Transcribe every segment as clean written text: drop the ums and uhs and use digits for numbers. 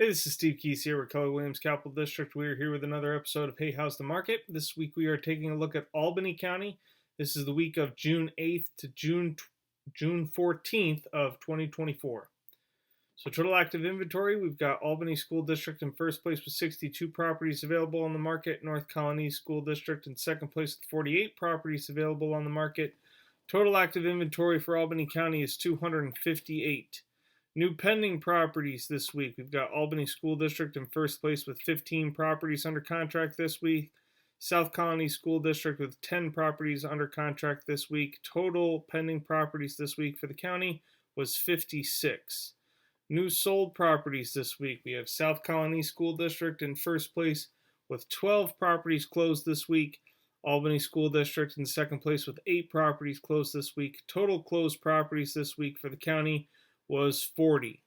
Hey, this is Steve Keys here with Keller Williams Capital District. We are here with another episode of Hey, How's the Market? This week we are taking a look at Albany County. This is the week of June 8th to June 14th of 2024. So total active inventory, we've got Albany School District in first place with 62 properties available on the market. North Colony School District in second place with 48 properties available on the market. Total active inventory for Albany County is 258. New pending properties this week. We've got Albany School District in first place with 15 properties under contract this week. South Colony School District with 10 properties under contract this week. Total pending properties this week for the county was 56. New sold properties this week. We have South Colony School District in first place with 12 properties closed this week. Albany School District in second place with 8 properties closed this week. Total closed properties this week for the county was 40.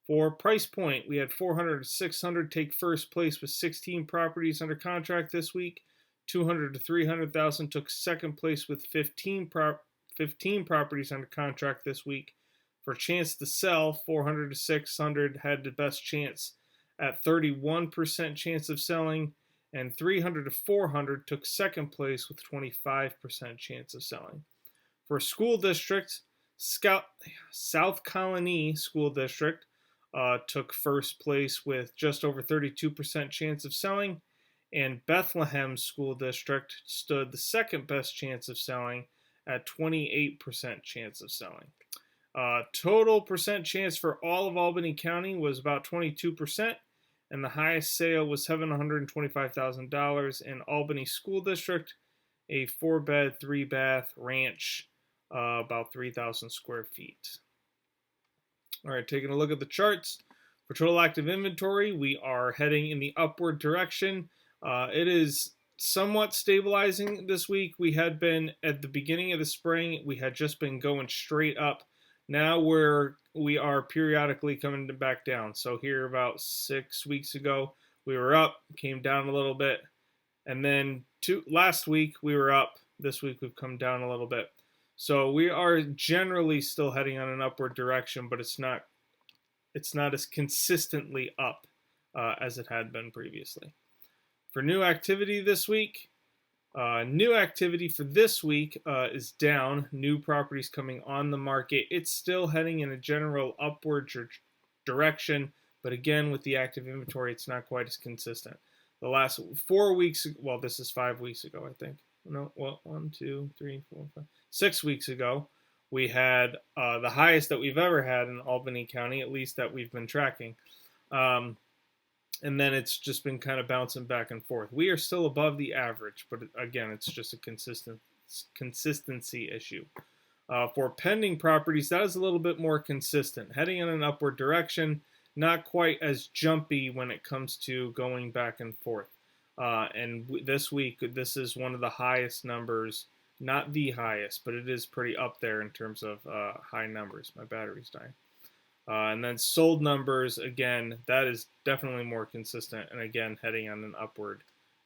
For price point, we had 400 to 600 take first place with 16 properties under contract this week. 200 to 300,000 took second place with 15 properties under contract this week. For chance to sell, 400 to 600 had the best chance at 31% chance of selling, and 300 to 400 took second place with 25% chance of selling. For school districts, South Colony School District took first place with just over 32% chance of selling, and Bethlehem School District stood the second best chance of selling at 28% chance of selling. Total percent chance for all of Albany County was about 22%, and the highest sale was $725,000 in Albany School District, a 4-bed, 3-bath ranch, about 3,000 square feet. All right, taking a look at the charts. For total active inventory, we are heading in the upward direction. It is somewhat stabilizing this week. We had been, at the beginning of the spring, we had just been going straight up. Now we are periodically coming back down. So here about 6 weeks ago, we were up, came down a little bit. And then last week, we were up. This week, we've come down a little bit. So we are generally still heading on an upward direction, but it's not as consistently up as it had been previously. For new activity this week, new activity for this week is down. New properties coming on the market. It's still heading in a general upward direction, but again, with the active inventory, it's not quite as consistent. The last 4 weeks, well, this is 5 weeks ago, I think. No, well, 1, 2, 3, 4, 5, 6 weeks ago, we had the highest that we've ever had in Albany County, at least that we've been tracking. And then it's just been kind of bouncing back and forth. We are still above the average, but again, it's just a consistency issue. For pending properties, that is a little bit more consistent, heading in an upward direction, not quite as jumpy when it comes to going back and forth. And this week, this is one of the highest numbers, not the highest, but it is pretty up there in terms of high numbers. My battery's dying. And then sold numbers, again, that is definitely more consistent, and again, heading on an upward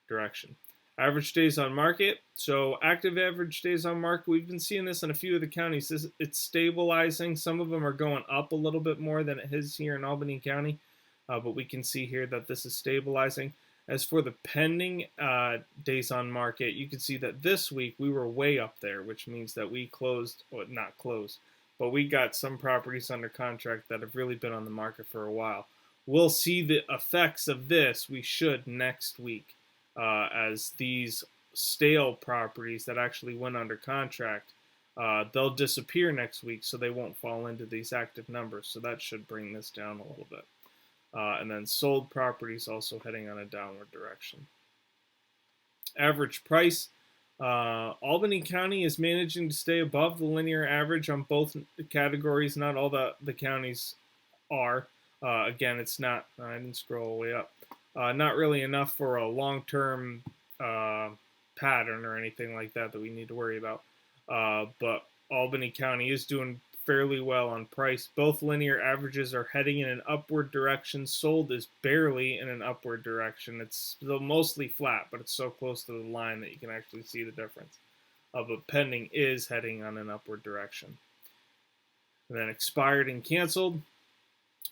direction. Average days on market. So active average days on market, we've been seeing this in a few of the counties. It's stabilizing. Some of them are going up a little bit more than it is here in Albany County, but we can see here that this is stabilizing. As for the pending days on market, you can see that this week we were way up there, which means that we closed, well, not closed, but we got some properties under contract that have really been on the market for a while. We'll see the effects of this, we should, next week, as these stale properties that actually went under contract, they'll disappear next week, so they won't fall into these active numbers. So that should bring this down a little bit. And then sold properties also heading on a downward direction. Average price. Albany County is managing to stay above the linear average on both categories. Not all the counties are. Again, it's not, I didn't scroll all the way up. Not really enough for a long-term pattern or anything like that we need to worry about. But Albany County is doing fairly well on price. Both linear averages are heading in an upward direction. Sold is barely in an upward direction. It's still mostly flat, but it's so close to the line that you can actually see the difference. But pending is heading on an upward direction. And then expired and canceled.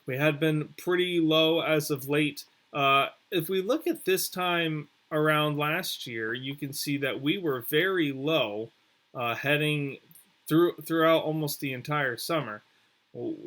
We had been pretty low as of late. If we look at this time around last year, you can see that we were very low heading throughout almost the entire summer.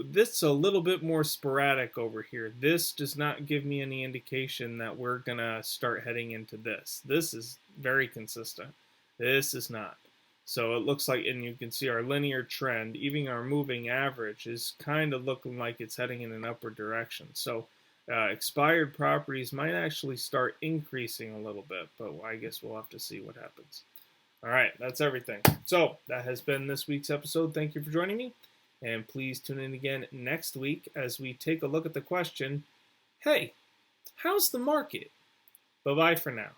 This is a little bit more sporadic over here. This does not give me any indication that we're going to start heading into this. This is very consistent. This is not. So it looks like, and you can see our linear trend, even our moving average is kind of looking like it's heading in an upward direction. So expired properties might actually start increasing a little bit, but I guess we'll have to see what happens. All right, that's everything. So that has been this week's episode. Thank you for joining me. And please tune in again next week as we take a look at the question, hey, how's the market? Bye-bye for now.